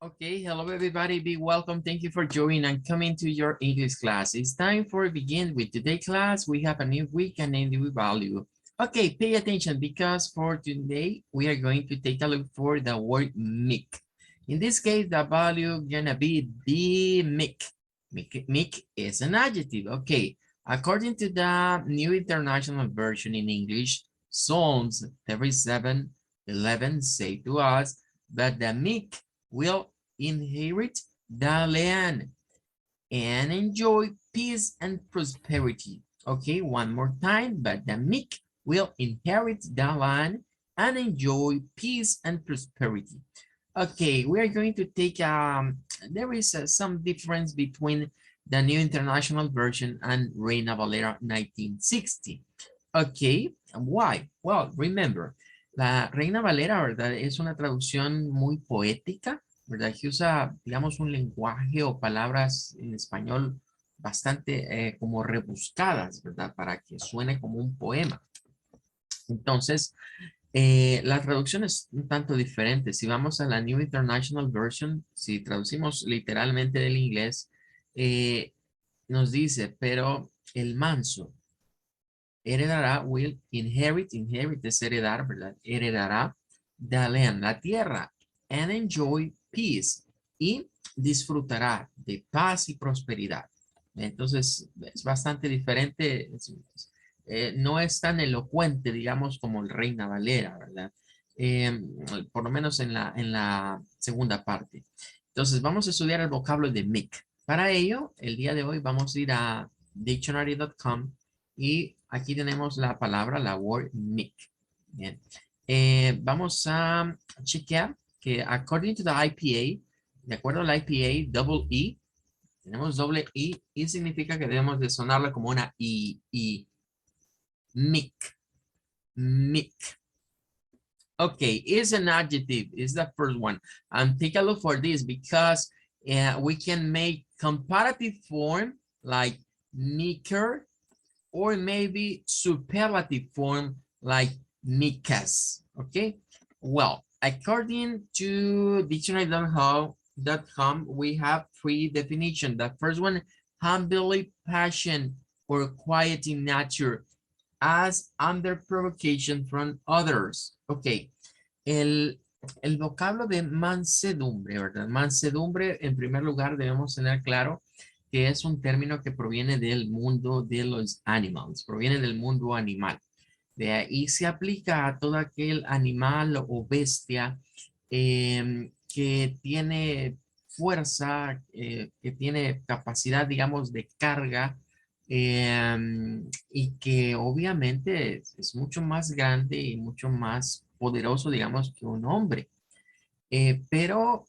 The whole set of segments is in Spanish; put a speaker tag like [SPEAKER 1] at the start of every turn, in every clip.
[SPEAKER 1] Okay, hello everybody, be welcome. Thank you for joining and coming to your English class. It's time for begin with today's class. We have a new week and a new value. Okay, pay attention because for today we are going to take a look for the word make. In this case, the value gonna be the make. Make is an adjective. Okay, according to the New International Version in English, Psalms 37:11 say to us that the meek will inherit the land and enjoy peace and prosperity. Okay, one more time, but the meek will inherit the land and enjoy peace and prosperity. Okay, we are going to take, there is some difference between the New International Version and Reina Valera 1960. Ok, why? Well, remember, la Reina Valera, ¿verdad? Es una traducción muy poética, ¿verdad? Que usa, digamos, un lenguaje o palabras en español bastante como rebuscadas, ¿verdad? Para que suene como un poema. Entonces, la traducción es un tanto diferente. Si vamos a la New International Version, si traducimos literalmente del inglés, nos dice, pero el manso heredará, will inherit, inherit es heredar, ¿verdad? Heredará the land, la tierra, and enjoy peace, y disfrutará de paz y prosperidad. Entonces, es bastante diferente, no es tan elocuente, digamos, como el Reina Valera, ¿verdad? Por lo menos en la segunda parte. Entonces, vamos a estudiar el vocablo de make. Para ello, el día de hoy vamos a ir a dictionary.com y aquí tenemos la palabra, la word make. Bien. Vamos a chequear que according to the IPA, de acuerdo al IPA, double E, tenemos doble I y significa que debemos de sonarla como una I. Make. Make. Okay, is an adjective, is the first one. And take a look for this because we can make comparative form like meeker, or maybe superlative form like meekest. Okay, well, according to dictionary.com, we have three definitions. The first one, humbly passion or quiet in nature as under provocation from others. Ok, el vocablo de mansedumbre, ¿verdad? Mansedumbre, en primer lugar, debemos tener claro que es un término que proviene del mundo de los animales, proviene del mundo animal. De ahí se aplica a todo aquel animal o bestia que tiene fuerza, que tiene capacidad, digamos, de carga, y que obviamente es mucho más grande y mucho más poderoso, digamos, que un hombre. Pero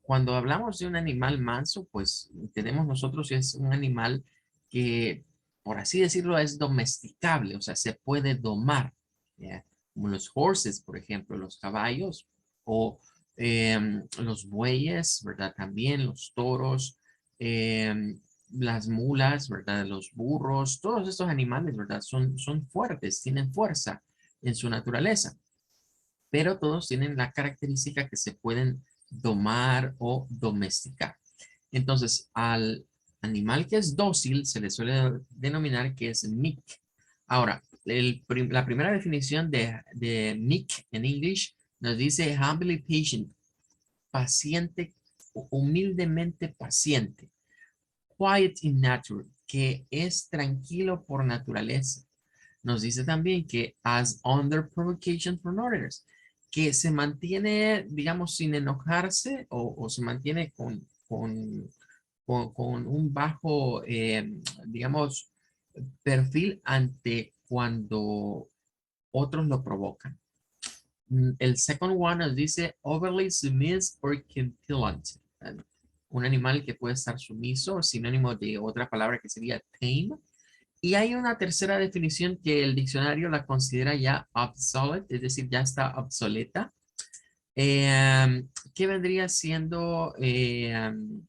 [SPEAKER 1] cuando hablamos de un animal manso, pues tenemos nosotros es un animal que, por así decirlo, es domesticable, o sea, se puede domar, ¿ya? Como los horses, por ejemplo, los caballos, o los bueyes, ¿verdad? También los toros, las mulas, ¿verdad? Los burros, todos estos animales, ¿verdad? Son fuertes, tienen fuerza en su naturaleza, pero todos tienen la característica que se pueden domar o domesticar. Entonces, al animal que es dócil se le suele denominar que es meek. Ahora, la primera definición de meek en English nos dice humbly patient, paciente, humildemente paciente. Quiet in nature, que es tranquilo por naturaleza. Nos dice también que as under provocation from others, que se mantiene, digamos, sin enojarse o se mantiene con un bajo, digamos, perfil ante cuando otros lo provocan. El second one nos dice overly submissive or compliant. Un animal que puede estar sumiso, sinónimo de otra palabra que sería tame. Y hay una tercera definición que el diccionario la considera ya obsolete, es decir, ya está obsoleta, que vendría siendo, en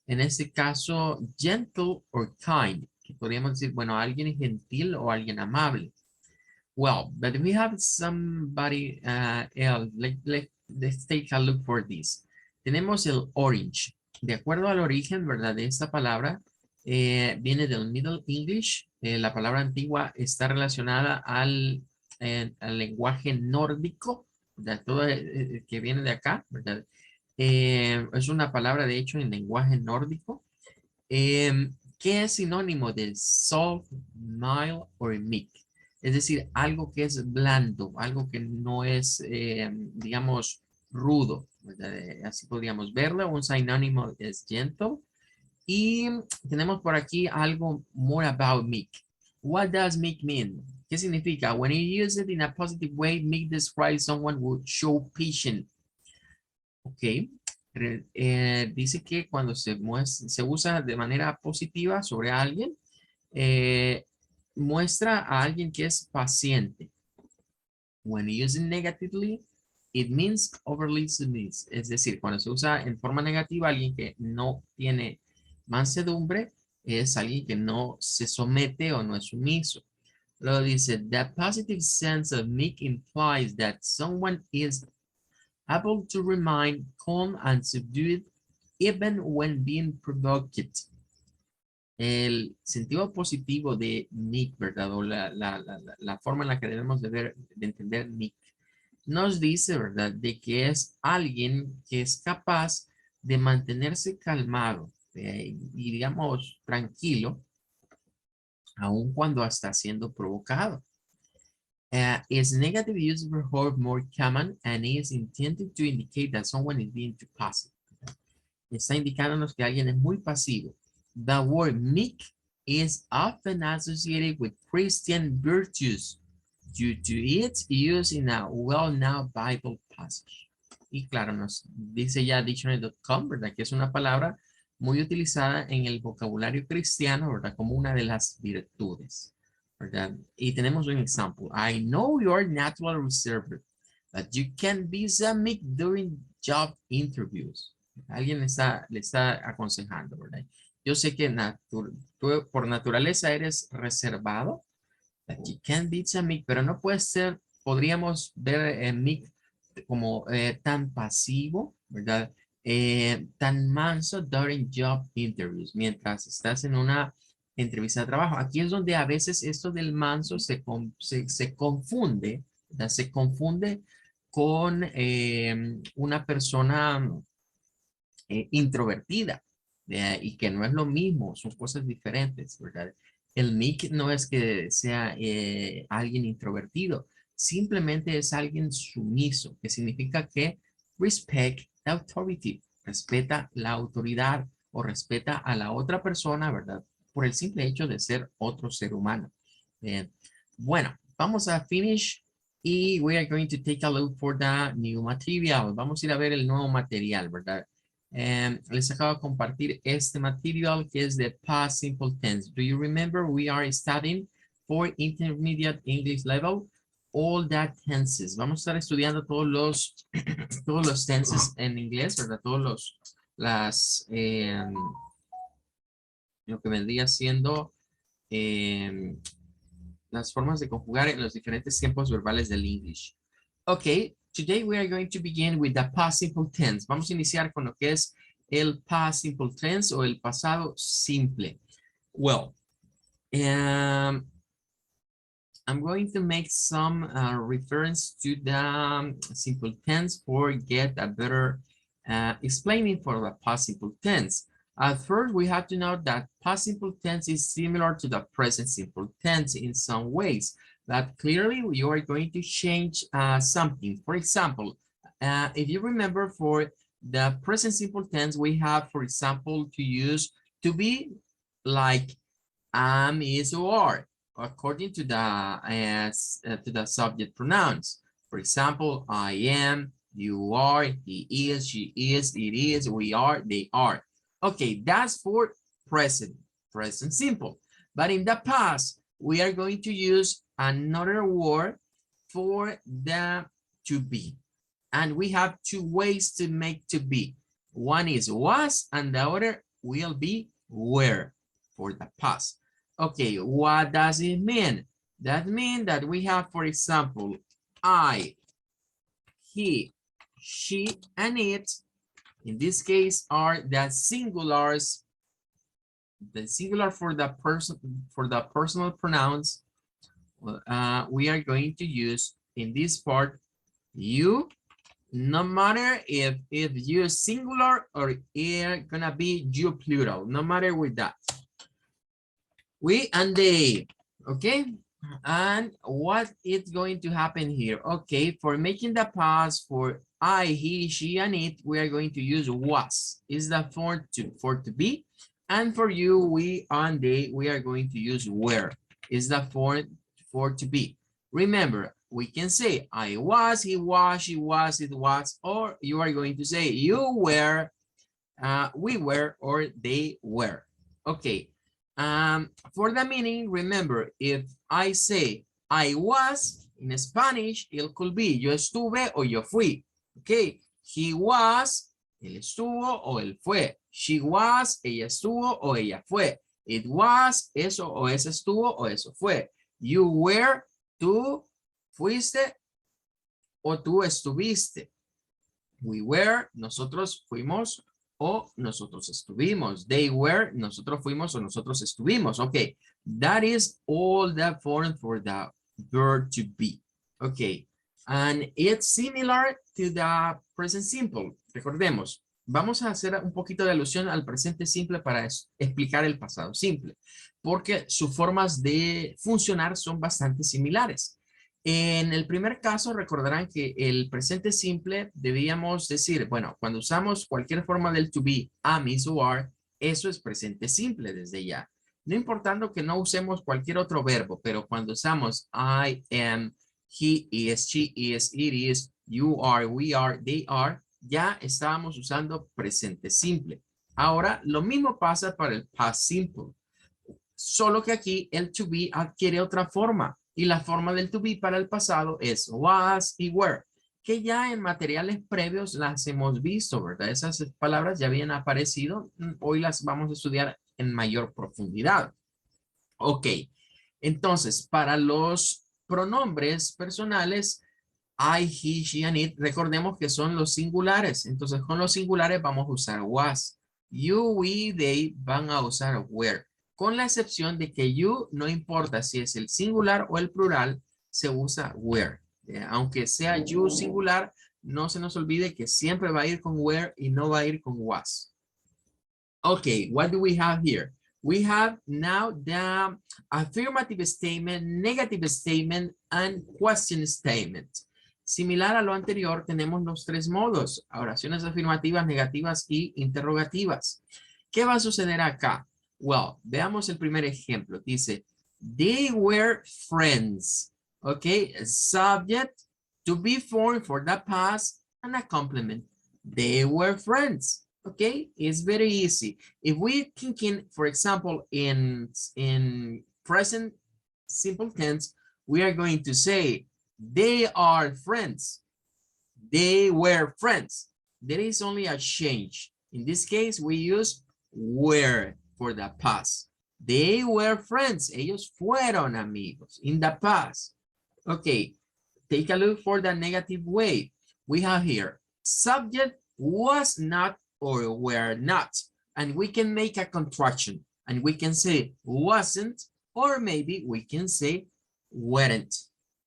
[SPEAKER 1] este caso, gentle or kind, que podríamos decir, bueno, alguien gentil o alguien amable. Well, but we have somebody else. Let's take a look for this. Tenemos el orange. De acuerdo al origen, ¿verdad? De esta palabra, viene del Middle English. La palabra antigua está relacionada al lenguaje nórdico, ¿verdad? Todo que viene de acá, ¿verdad? Es una palabra, de hecho, en lenguaje nórdico, que es sinónimo de soft, mild o meek. Es decir, algo que es blando, algo que no es, digamos, rudo, ¿verdad? Así podríamos verlo. Un sinónimo es gentle. Y tenemos por aquí algo more about meek. What does meek mean? ¿Qué significa? When you use it in a positive way, meek describes someone who show patience. Ok. Dice que cuando se usa de manera positiva sobre alguien, eh, muestra a alguien que es paciente. When used negatively, it means overly submissive. Es decir, cuando se usa en forma negativa, alguien que no tiene mansedumbre es alguien que no se somete o no es sumiso. Luego dice, the positive sense of meek implies that someone is able to remain calm and subdued even when being provoked. El sentido positivo de meek, ¿verdad? O la forma en la que debemos de ver, de entender meek, nos dice, ¿verdad? De que es alguien que es capaz de mantenerse calmado y, digamos, tranquilo, aun cuando está siendo provocado. Is negative use of verb more common and is intended to indicate that someone is being too passive. Está indicándonos que alguien es muy pasivo. The word meek is often associated with Christian virtues due to its use in a well-known Bible passage. Y claro, nos dice ya dictionary.com, ¿verdad? Que es una palabra muy utilizada en el vocabulario cristiano, ¿verdad? Como una de las virtudes, ¿verdad? Y tenemos un ejemplo. I know you're natural reserved, but you can be so meek during job interviews. Alguien le está aconsejando, ¿verdad? Yo sé que tú por naturaleza eres reservado, that you can be so meek, pero no puede ser, podríamos ver meek como tan pasivo, ¿verdad? Tan manso during job interviews, mientras estás en una entrevista de trabajo. Aquí es donde a veces esto del manso se confunde, ¿verdad? Se confunde con una persona introvertida y que no es lo mismo, son cosas diferentes, ¿verdad? El meek no es que sea alguien introvertido, simplemente es alguien sumiso, que significa que respect the authority, respeta la autoridad o respeta a la otra persona, ¿verdad? Por el simple hecho de ser otro ser humano. Bueno, vamos a finish y we are going to take a look for the new material. Vamos a ir a ver el nuevo material, ¿verdad? Les acabo de compartir este material que es de past simple tense. Do you remember we are studying for intermediate English level all that tenses? Vamos a estar estudiando todos los tenses en inglés, ¿verdad? Lo que vendría siendo las formas de conjugar en los diferentes tiempos verbales del English. Ok, today we are going to begin with the past simple tense. Vamos a iniciar con lo que es el past simple tense o el pasado simple. Well, I'm going to make some reference to the simple tense for get a better explaining for the past simple tense. At first, we have to know that past simple tense is similar to the present simple tense in some ways, but clearly you are going to change something. For example, if you remember for the present simple tense, we have, for example, to use to be like am, is, or are, according to the subject pronouns. For example, I am, you are, he is, she is, it is, we are, they are. Okay, that's for present simple. But in the past, we are going to use another word for the to be. And we have two ways to make to be. One is was, and the other will be were for the past. Okay, what does it mean? That means that we have, for example, I, he, she, and it In this case are the singulars, the singular for the person, for the personal pronouns. We are going to use in this part you, no matter if you singular or it's gonna be you plural, no matter with that. We and they, okay? And what is going to happen here? Okay, for making the past for I, he, she, and it, we are going to use was. Is the form for to be. And for you, we and they, we are going to use were. Is the form for to be. Remember, we can say I was, he was, she was, it was, or you are going to say you were, we were, or they were. Okay. For the meaning, remember, if I say I was, in Spanish, it could be yo estuve o yo fui. Okay. He was, él estuvo o él fue. She was, ella estuvo o ella fue. It was, eso o ese estuvo o eso fue. You were, tú fuiste o tú estuviste. We were, nosotros fuimos o nosotros estuvimos. They were, nosotros fuimos o nosotros estuvimos. Okay, that is all the form for the verb to be. Okay, and it's similar to the present simple. Recordemos, vamos a hacer un poquito de alusión al presente simple para explicar el pasado simple, porque sus formas de funcionar son bastante similares. En el primer caso, recordarán que el presente simple debíamos decir, bueno, cuando usamos cualquier forma del to be, am, is o are, eso es presente simple desde ya. No importando que no usemos cualquier otro verbo, pero cuando usamos I am, he is, she is, it is, you are, we are, they are, ya estábamos usando presente simple. Ahora, lo mismo pasa para el past simple. Solo que aquí el to be adquiere otra forma. Y la forma del to be para el pasado es was y were, que ya en materiales previos las hemos visto, ¿verdad? Esas palabras ya habían aparecido, hoy las vamos a estudiar en mayor profundidad. Ok, entonces para los pronombres personales, I, he, she, and it, recordemos que son los singulares, entonces con los singulares vamos a usar was. You, we, they van a usar were. Con la excepción de que you, no importa si es el singular o el plural, se usa were. Aunque sea you singular, no se nos olvide que siempre va a ir con were y no va a ir con was. Okay, what do we have here? We have now the affirmative statement, negative statement, and question statement. Similar a lo anterior, tenemos los tres modos, oraciones afirmativas, negativas y interrogativas. ¿Qué va a suceder acá? Well, veamos el primer ejemplo. Dice, they were friends. Okay, subject to be formed for the past and a complement. They were friends. Okay, it's very easy. If we thinking, for example, in present simple tense, we are going to say, they are friends. They were friends. There is only a change. In this case, we use were for the past. They were friends. Ellos fueron amigos in the past. Okay, take a look for the negative way. We have here, subject was not or were not. And we can make a contraction and we can say wasn't, or maybe we can say weren't.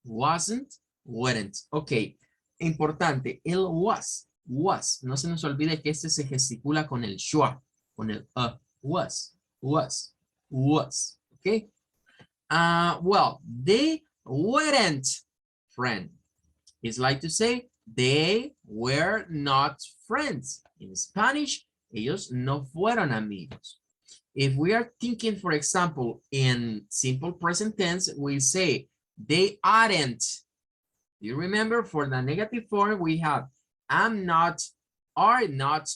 [SPEAKER 1] Wasn't, weren't. Okay, importante, el was. No se nos olvide que este se gesticula con el schwa, con el was. Okay. Well, they weren't friends. It's like to say they were not friends. In Spanish, ellos no fueron amigos. If we are thinking, for example, in simple present tense, we say they aren't. You remember for the negative form, we have am not, are not,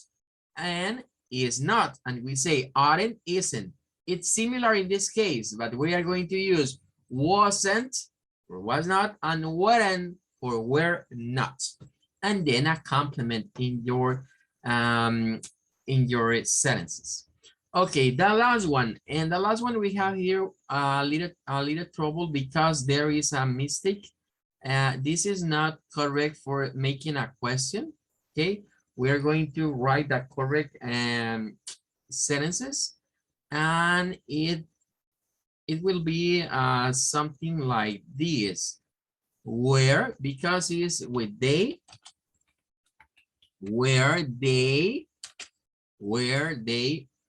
[SPEAKER 1] and is not. And we say aren't, isn't. It's similar in this case, but we are going to use wasn't or was not and weren't or were not. And then a complement in your sentences. Okay, the last one. And the last one we have here a little trouble because there is a mistake. This is not correct for making a question. Okay, we are going to write the correct sentences, and it will be something like this. Where, because it's with they, were they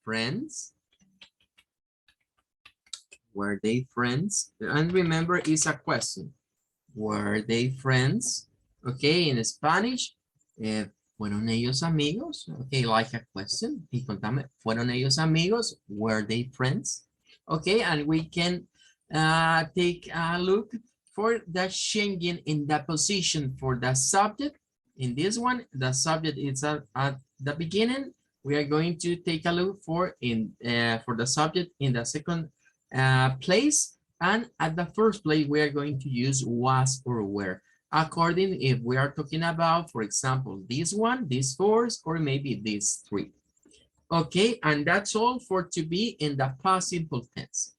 [SPEAKER 1] friends? Were they friends? And remember, it's a question. Were they friends? Okay, in Spanish, ¿fueron ellos amigos? Okay, like a question. Y contame, ¿fueron ellos amigos? Were they friends? Okay, and we can take a look for the changing in the position for the subject. In this one, the subject is at the beginning. We are going to take a look for the subject in the second place, and at the first place we are going to use was or were, according if we are talking about, for example, this one, these fours, or maybe these three. Okay, and that's all for to be in the past simple tense.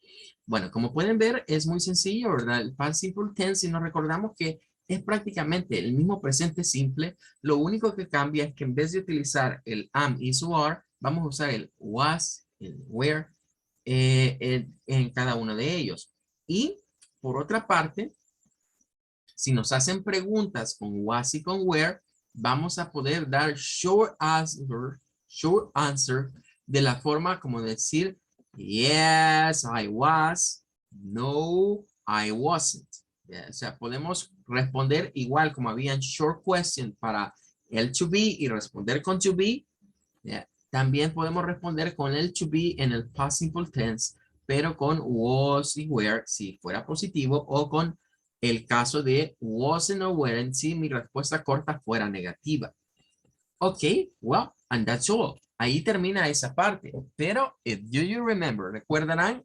[SPEAKER 1] Bueno, como pueden ver, es muy sencillo, ¿verdad? El past simple tense, si nos recordamos que es prácticamente el mismo presente simple, lo único que cambia es que en vez de utilizar el am, is o are, vamos a usar el was, el were, en cada uno de ellos. Y por otra parte, si nos hacen preguntas con was y con where, vamos a poder dar short answer de la forma como decir yes, I was, no, I wasn't. O sea, podemos responder igual como habían short question para el to be y responder con to be. También podemos responder con el to be en el past simple tense, pero con was y were si fuera positivo, o con el caso de wasn't or weren't si mi respuesta corta fuera negativa. Ok, well, and that's all. Ahí termina esa parte. Pero, do you remember, recordarán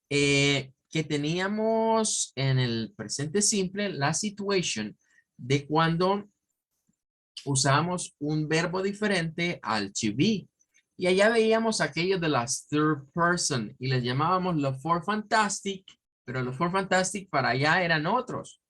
[SPEAKER 1] que teníamos en el presente simple la situación de cuando usábamos un verbo diferente al to be. Y allá veíamos aquello de las third person y les llamábamos los four fantastic, pero los four fantastic para allá eran otros,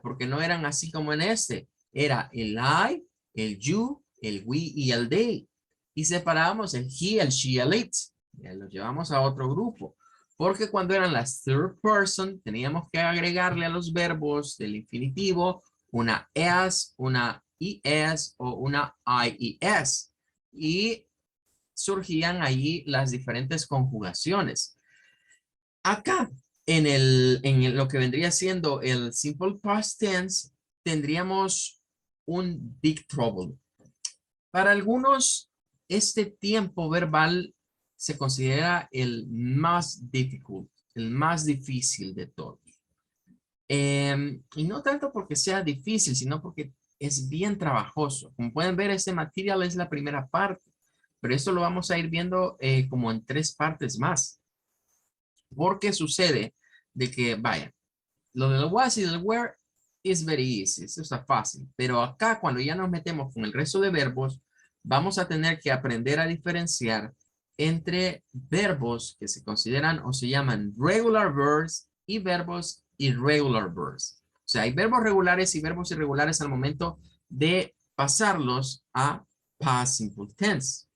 [SPEAKER 1] porque no eran así como en este. Era el I, el you, el we y el they. Y separábamos el he, el she, el it. Los llevamos a otro grupo. Porque cuando eran las third person, teníamos que agregarle a los verbos del infinitivo una as, una es o una ies. Y surgían allí las diferentes conjugaciones. Acá, en lo que vendría siendo el simple past tense, tendríamos un big trouble. Para algunos, este tiempo verbal se considera el más difícil de todos. Y no tanto porque sea difícil, sino porque es bien trabajoso. Como pueden ver, este material es la primera parte, pero esto lo vamos a ir viendo como en 3 partes más. Porque sucede de que, vaya, lo del was y del were es very easy, eso está fácil. Pero acá, cuando ya nos metemos con el resto de verbos, vamos a tener que aprender a diferenciar entre verbos que se consideran o se llaman regular verbs y verbos irregular verbs. O sea, hay verbos regulares y verbos irregulares al momento de pasarlos a past simple tense.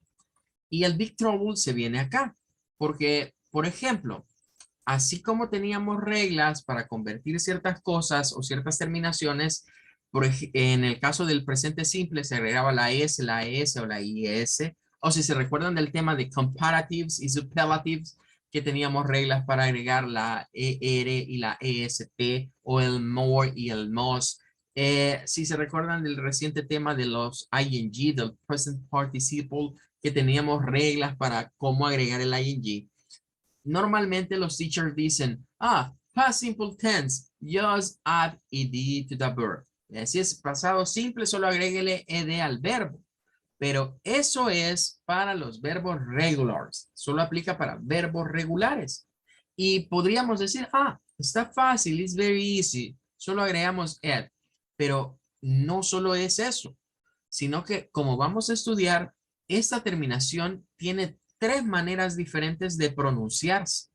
[SPEAKER 1] Y el big trouble se viene acá, porque, por ejemplo, así como teníamos reglas para convertir ciertas cosas o ciertas terminaciones, en el caso del presente simple se agregaba la S, la ES o la IS, o si se recuerdan del tema de comparatives y superlatives, que teníamos reglas para agregar la ER y la EST, o el more y el most. Si se recuerdan del reciente tema de los ING, del present participle, que teníamos reglas para cómo agregar el ING. Normalmente los teachers dicen, past simple tense, just add ed to the verb. Si es pasado simple, solo agréguele ed al verbo. Pero eso es para los verbos regulares. Solo aplica para verbos regulares. Y podríamos decir, está fácil, it's very easy. Solo agregamos ed. Pero no solo es eso, sino que como vamos a estudiar, esta terminación tiene 3 maneras diferentes de pronunciarse.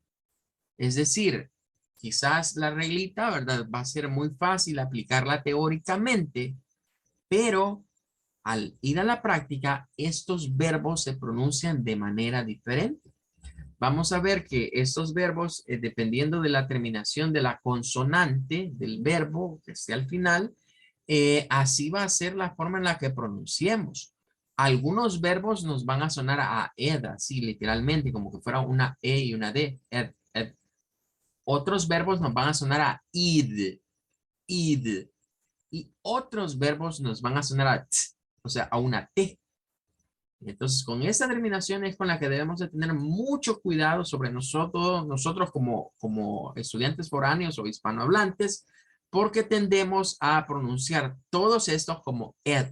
[SPEAKER 1] Es decir, quizás la reglita, ¿verdad? Va a ser muy fácil aplicarla teóricamente, pero al ir a la práctica, estos verbos se pronuncian de manera diferente. Vamos a ver que estos verbos, dependiendo de la terminación de la consonante del verbo que esté al final, así va a ser la forma en la que pronunciemos. Algunos verbos nos van a sonar a ed, así literalmente, como que fuera una e y una d. Ed, ed. Otros verbos nos van a sonar a id, id. Y otros verbos nos van a sonar a t, o sea, a una t. Entonces, con esa terminación es con la que debemos de tener mucho cuidado sobre nosotros como estudiantes foráneos o hispanohablantes, porque tendemos a pronunciar todos estos como ed.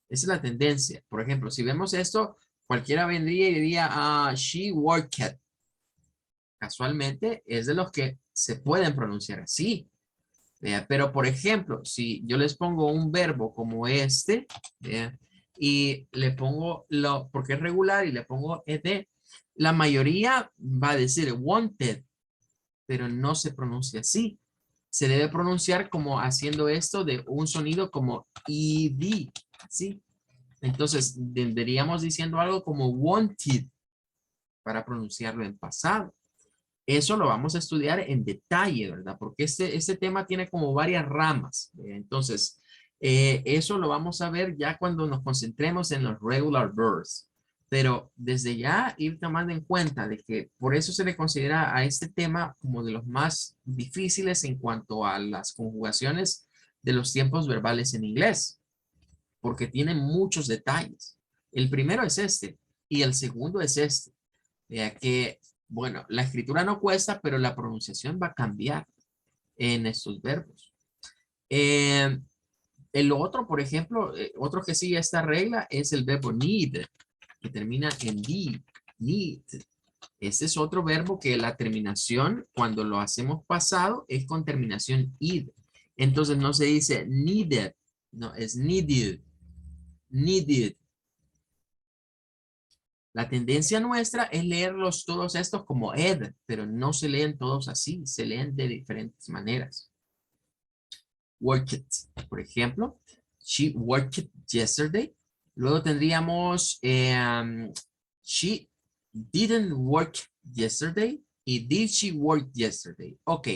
[SPEAKER 1] Esa es la tendencia. Por ejemplo, si vemos esto, cualquiera vendría y diría, she worked. Casualmente es de los que se pueden pronunciar así. Pero, por ejemplo, si yo les pongo un verbo como este, y le pongo porque es regular y le pongo ed, la mayoría va a decir wanted, pero no se pronuncia así. Se debe pronunciar como haciendo esto de un sonido como ed, ¿sí? Entonces, deberíamos diciendo algo como wanted para pronunciarlo en pasado. Eso lo vamos a estudiar en detalle, ¿verdad? Porque este tema tiene como varias ramas. Entonces, eso lo vamos a ver ya cuando nos concentremos en los regular verbs. Pero desde ya ir tomando en cuenta de que por eso se le considera a este tema como de los más difíciles en cuanto a las conjugaciones de los tiempos verbales en inglés, porque tiene muchos detalles. El primero es este y el segundo es este. Vea que, bueno, la escritura no cuesta, pero la pronunciación va a cambiar en estos verbos. El otro, por ejemplo, otro que sigue esta regla es el verbo need, que termina en d, need. Este es otro verbo que la terminación, cuando lo hacemos pasado, es con terminación id. Entonces no se dice needed, no, es needed, needed. La tendencia nuestra es leerlos todos estos como ed, pero no se leen todos así, se leen de diferentes maneras. Worked, por ejemplo, she worked yesterday. Luego tendríamos, she didn't work yesterday y did she work yesterday. Ok,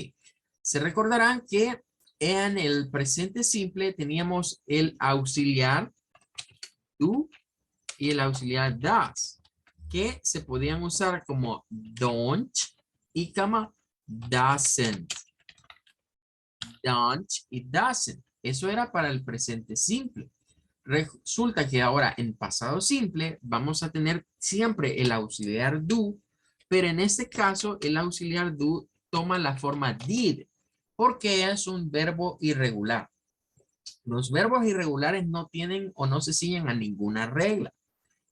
[SPEAKER 1] se recordarán que en el presente simple teníamos el auxiliar do y el auxiliar does, que se podían usar como don't y como doesn't. Don't y doesn't. Eso era para el presente simple. Resulta que ahora en pasado simple vamos a tener siempre el auxiliar do, pero en este caso el auxiliar do toma la forma did, porque es un verbo irregular. Los verbos irregulares no tienen o no se siguen a ninguna regla.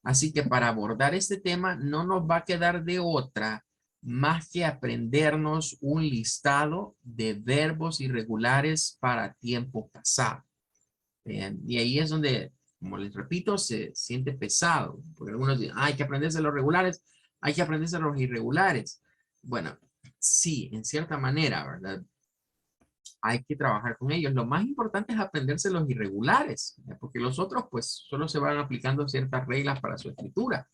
[SPEAKER 1] Así que para abordar este tema no nos va a quedar de otra más que aprendernos un listado de verbos irregulares para tiempo pasado. Y ahí es donde, como les repito, se siente pesado. Porque algunos dicen, hay que aprenderse los regulares, hay que aprenderse los irregulares. Bueno, sí, en cierta manera, ¿verdad? Hay que trabajar con ellos. Lo más importante es aprenderse los irregulares, ¿ya? Porque los otros pues solo se van aplicando ciertas reglas para su escritura.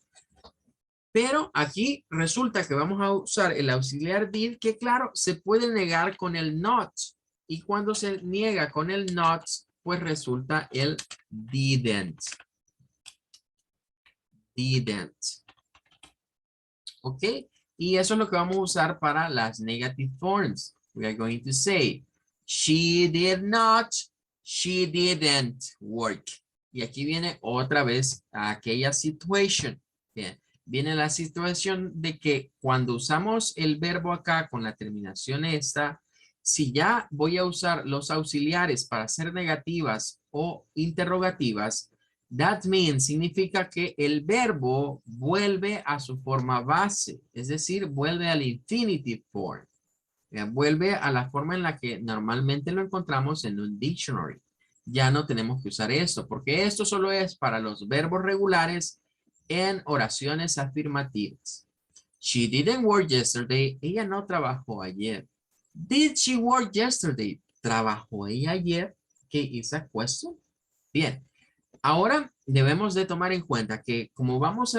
[SPEAKER 1] Pero aquí resulta que vamos a usar el auxiliar did, que claro, se puede negar con el not. Y cuando se niega con el not, pues resulta el didn't. Didn't. ¿Ok? Y eso es lo que vamos a usar para las negative forms. We are going to say, she did not, she didn't work. Y aquí viene otra vez aquella situation. Bien. Viene la situación de que cuando usamos el verbo acá con la terminación esta, si ya voy a usar los auxiliares para ser negativas o interrogativas, that means significa que el verbo vuelve a su forma base, es decir, vuelve al infinitive form. Vuelve a la forma en la que normalmente lo encontramos en un dictionary. Ya no tenemos que usar esto, porque esto solo es para los verbos regulares en oraciones afirmativas. She didn't work yesterday. Ella no trabajó ayer. Did she work yesterday? ¿Trabajó ella ayer? ¿Qué is a question? Bien. Ahora debemos de tomar en cuenta que como vamos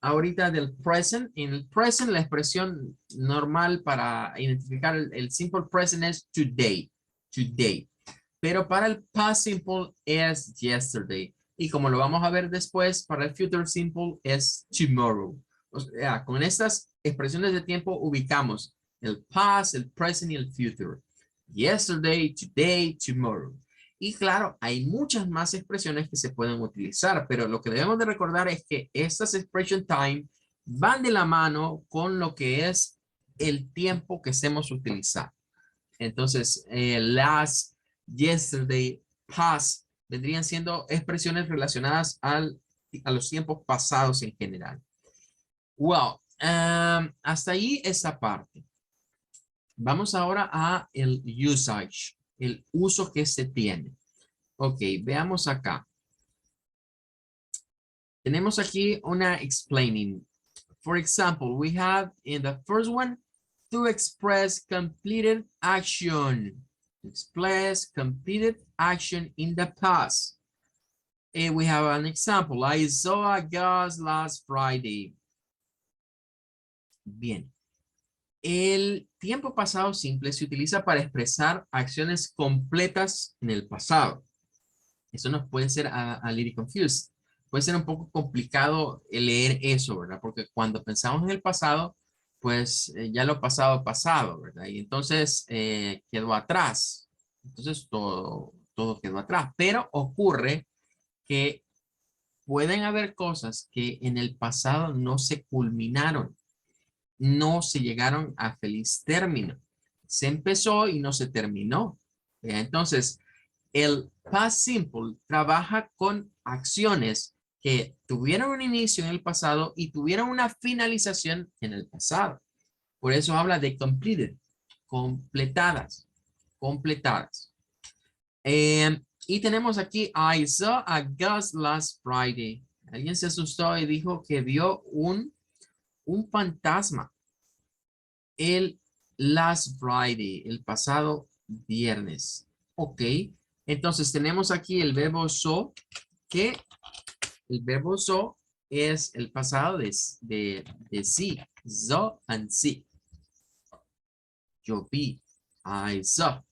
[SPEAKER 1] ahorita del present, en el present la expresión normal para identificar el simple present es today, today. Pero para el past simple es yesterday. Y como lo vamos a ver después, para el future simple es tomorrow. O sea, con estas expresiones de tiempo ubicamos el past, el present y el future. Yesterday, today, tomorrow. Y claro, hay muchas más expresiones que se pueden utilizar, pero lo que debemos de recordar es que estas expression time van de la mano con lo que es el tiempo que estemos utilizando. Entonces, last, yesterday, past, vendrían siendo expresiones relacionadas a los tiempos pasados en general. Well, hasta ahí esa parte. Vamos ahora a el usage, el uso que se tiene. Ok, veamos acá. Tenemos aquí una explaining. For example, we have in the first one, to express completed action. Express completed action in the past. And we have an example. I saw a ghost last Friday. Bien. El tiempo pasado simple se utiliza para expresar acciones completas en el pasado. Eso nos puede ser a little confused. Puede ser un poco complicado leer eso, ¿verdad? Porque cuando pensamos en el pasado, pues ya lo pasado, pasado, ¿verdad? Y entonces quedó atrás. Entonces todo quedó atrás. Pero ocurre que pueden haber cosas que en el pasado no se culminaron, no se llegaron a feliz término. Se empezó y no se terminó. Entonces, el past simple trabaja con acciones que tuvieron un inicio en el pasado y tuvieron una finalización en el pasado. Por eso habla de completed, completadas, completadas. Y tenemos aquí, I saw a ghost last Friday. Alguien se asustó y dijo que vio un fantasma el last Friday, el pasado viernes. Ok, entonces tenemos aquí el verbo so, que el verbo so es el pasado de sí, so and see. Yo vi, I saw.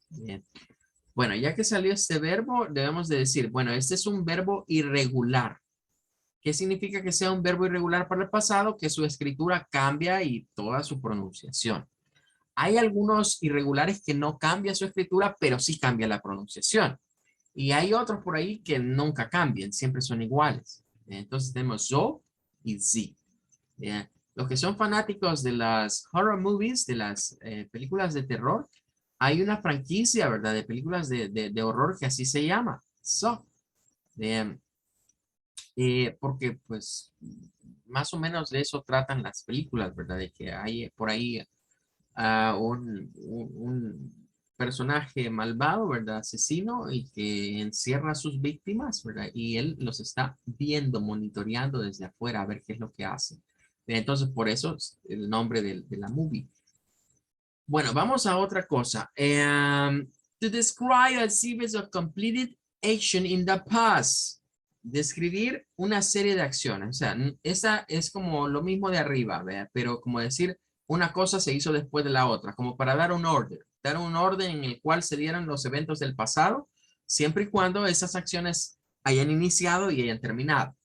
[SPEAKER 1] Bien. Bueno, ya que salió este verbo, debemos de decir, bueno, este es un verbo irregular. ¿Qué significa que sea un verbo irregular para el pasado? Que su escritura cambia y toda su pronunciación. Hay algunos irregulares que no cambia su escritura, pero sí cambia la pronunciación. Y hay otros por ahí que nunca cambian, siempre son iguales. Entonces tenemos zo y zi. Los que son fanáticos de las horror movies, de las películas de terror, hay una franquicia, ¿verdad? De películas de horror que así se llama, so. Porque pues más o menos de eso tratan las películas, ¿verdad? De que hay por ahí a un personaje malvado, ¿verdad? Asesino y que encierra a sus víctimas, ¿verdad? Y él los está viendo, monitoreando desde afuera a ver qué es lo que hace. Entonces, por eso es el nombre de la movie. Bueno, vamos a otra cosa. To describe a series of completed action in the past. Describir una serie de acciones. O sea, esa es como lo mismo de arriba, ¿verdad? Pero como decir, una cosa se hizo después de la otra, como para dar un orden. Dar un orden en el cual se dieran los eventos del pasado, siempre y cuando esas acciones hayan iniciado y hayan terminado.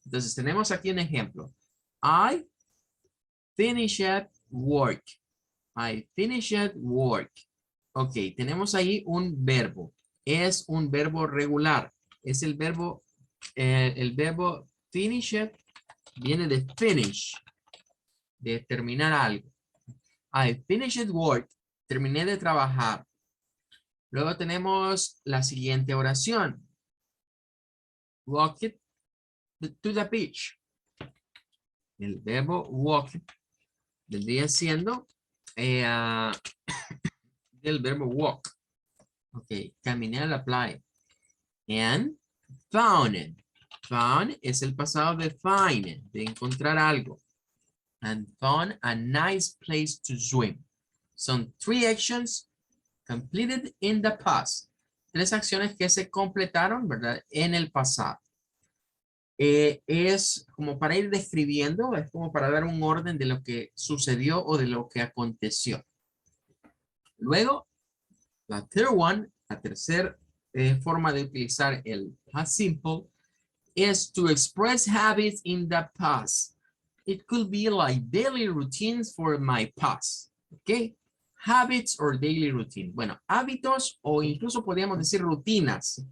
[SPEAKER 1] Entonces, tenemos aquí un ejemplo. I finished work. I finished work. Ok, tenemos ahí un verbo. Es un verbo regular. Es el verbo finished viene de finish, de terminar algo. I finished work. Terminé de trabajar. Luego tenemos la siguiente oración. Walk it to the beach. El verbo walk vendría siendo del verbo walk. Ok, caminé a la playa. And found it. Found es el pasado de find, de encontrar algo. And found a nice place to swim. Son three actions completed in the past. tres acciones que se completaron, ¿verdad? En el pasado. Es como para ir describiendo, es como para dar un orden de lo que sucedió o de lo que aconteció. Luego, la tercera forma de utilizar el past simple is to express habits in the past. It could be like daily routines for my past. Okay. Habits or daily routine. Bueno, hábitos o incluso podríamos decir rutinas.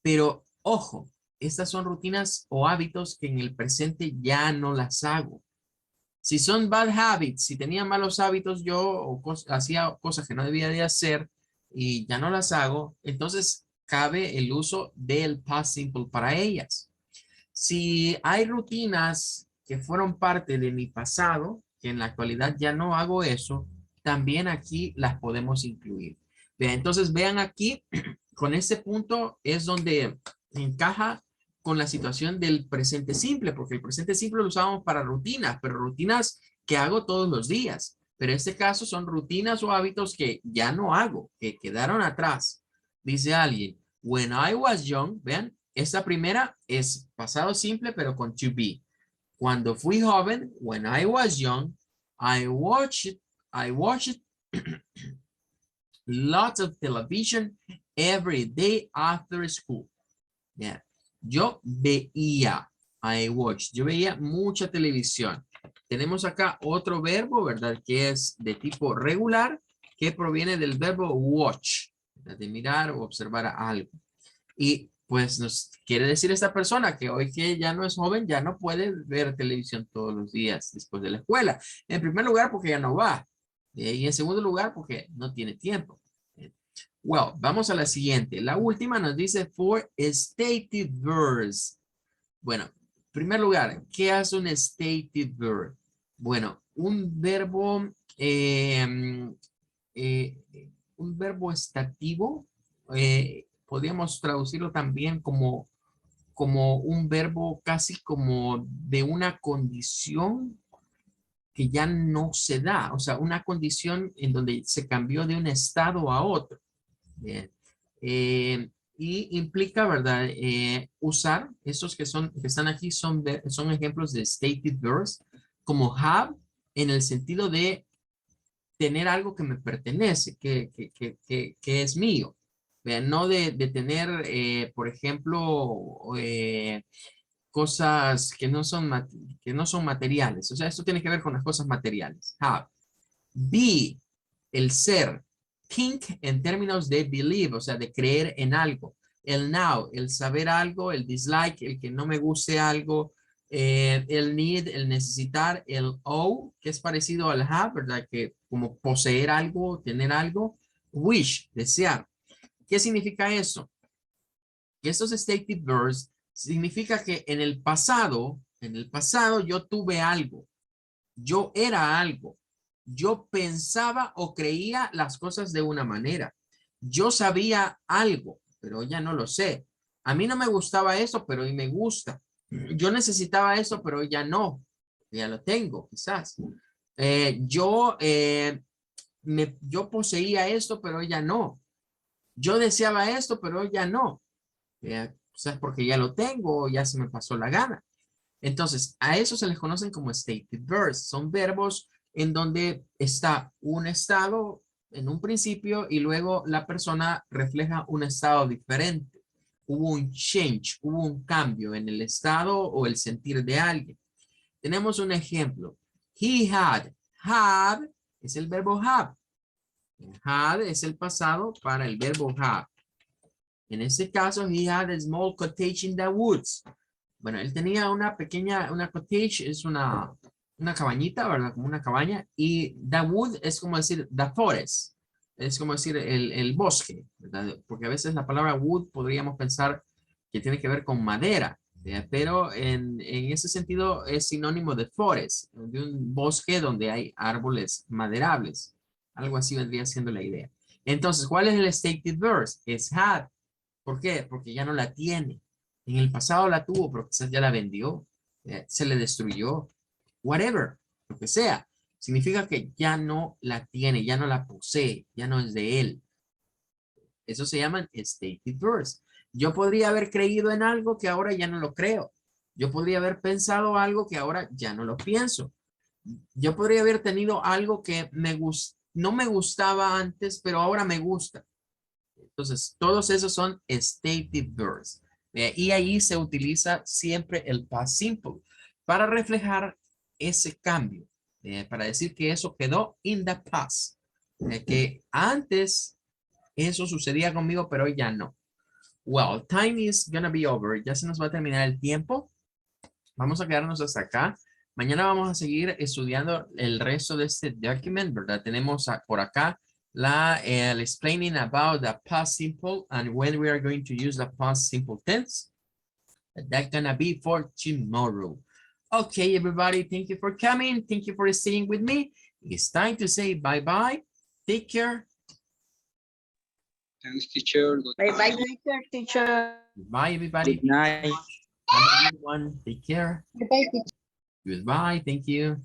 [SPEAKER 1] Pero ojo, estas son rutinas o hábitos que en el presente ya no las hago. Si son bad habits, si tenía malos hábitos yo o hacía cosas que no debía de hacer y ya no las hago, entonces cabe el uso del past simple para ellas. Si hay rutinas que fueron parte de mi pasado, que en la actualidad ya no hago eso, también aquí las podemos incluir. Bien, entonces vean aquí, con este punto es donde encaja con la situación del presente simple, porque el presente simple lo usamos para rutinas, pero rutinas que hago todos los días. Pero en este caso son rutinas o hábitos que ya no hago, que quedaron atrás. Dice alguien, when I was young, vean, esta primera es pasado simple, pero con to be. Cuando fui joven, when I was young, I watched lots of television every day after school. Yeah. Yo veía, yo veía mucha televisión. Tenemos acá otro verbo, ¿verdad? Que es de tipo regular, que proviene del verbo watch, ¿verdad? De mirar o observar algo. Y pues nos quiere decir esta persona que hoy que ya no es joven, ya no puede ver televisión todos los días después de la escuela. En primer lugar, porque ya no va. Y en segundo lugar, porque no tiene tiempo. Well, vamos a la siguiente. La última nos dice for stated verbs. Bueno, en primer lugar, ¿qué hace un stated verb? Bueno, un verbo estativo, podríamos traducirlo también como un verbo casi como de una condición que ya no se da, o sea, una condición en donde se cambió de un estado a otro. Bien. Y implica, ¿verdad? Usar estos que están aquí son ejemplos de stated verbs como have en el sentido de tener algo que me pertenece, que es mío. Vean, no de tener, por ejemplo, cosas que no son materiales. O sea, esto tiene que ver con las cosas materiales. Have. Be, el ser. Think en términos de believe, o sea, de creer en algo. El now, el saber algo, el dislike, el que no me guste algo, el need, el necesitar, el owe, que es parecido al have, ¿verdad? Que como poseer algo, tener algo. Wish, desear. ¿Qué significa eso? Que estos stated verbs significa que en el pasado yo tuve algo, yo era algo, yo pensaba o creía las cosas de una manera, yo sabía algo, pero ya no lo sé. A mí no me gustaba eso, pero hoy me gusta. Yo necesitaba eso, pero hoy ya no, ya lo tengo, quizás. Yo poseía esto, pero hoy ya no. Yo deseaba esto, pero hoy ya no. Quizás porque ya lo tengo o ya se me pasó la gana. Entonces, a eso se les conocen como stated verbs. Son verbos en donde está un estado en un principio y luego la persona refleja un estado diferente. Hubo un change, hubo un cambio en el estado o el sentir de alguien. Tenemos un ejemplo. He had. Had es el verbo have. Had es el pasado para el verbo have. En este caso, he had a small cottage in the woods. Bueno, él tenía una cottage, es una cabañita, ¿verdad? Como una cabaña. Y the wood es como decir the forest. Es como decir el bosque, ¿verdad? Porque a veces la palabra wood podríamos pensar que tiene que ver con madera. Pero en ese sentido es sinónimo de forest, de un bosque donde hay árboles maderables. Algo así vendría siendo la idea. Entonces, ¿cuál es el stated verb? Es had. ¿Por qué? Porque ya no la tiene. En el pasado la tuvo, pero quizás ya la vendió, se le destruyó, whatever, lo que sea. Significa que ya no la tiene, ya no la posee, ya no es de él. Eso se llaman stated verbs. Yo podría haber creído en algo que ahora ya no lo creo. Yo podría haber pensado algo que ahora ya no lo pienso. Yo podría haber tenido algo que no me gustaba antes, pero ahora me gusta. Entonces, todos esos son stated verbs. Y ahí se utiliza siempre el past simple para reflejar ese cambio. Para decir que eso quedó in the past. Que antes eso sucedía conmigo, pero hoy ya no. Well, time is gonna be over. Ya se nos va a terminar el tiempo. Vamos a quedarnos hasta acá. Mañana vamos a seguir estudiando el resto de este document, ¿verdad? Tenemos por acá el explaining about the past simple and when we are going to use the past simple tense. That's gonna be for tomorrow. Okay, everybody, thank you for coming. Thank you for staying with me. It's time to say bye-bye. Take care.
[SPEAKER 2] Thanks, teacher.
[SPEAKER 3] Bye-bye, teacher.
[SPEAKER 1] Bye, everybody.
[SPEAKER 2] Good night.
[SPEAKER 1] Have a good one. Take care.
[SPEAKER 3] Bye-bye, teacher.
[SPEAKER 1] Goodbye. Thank you.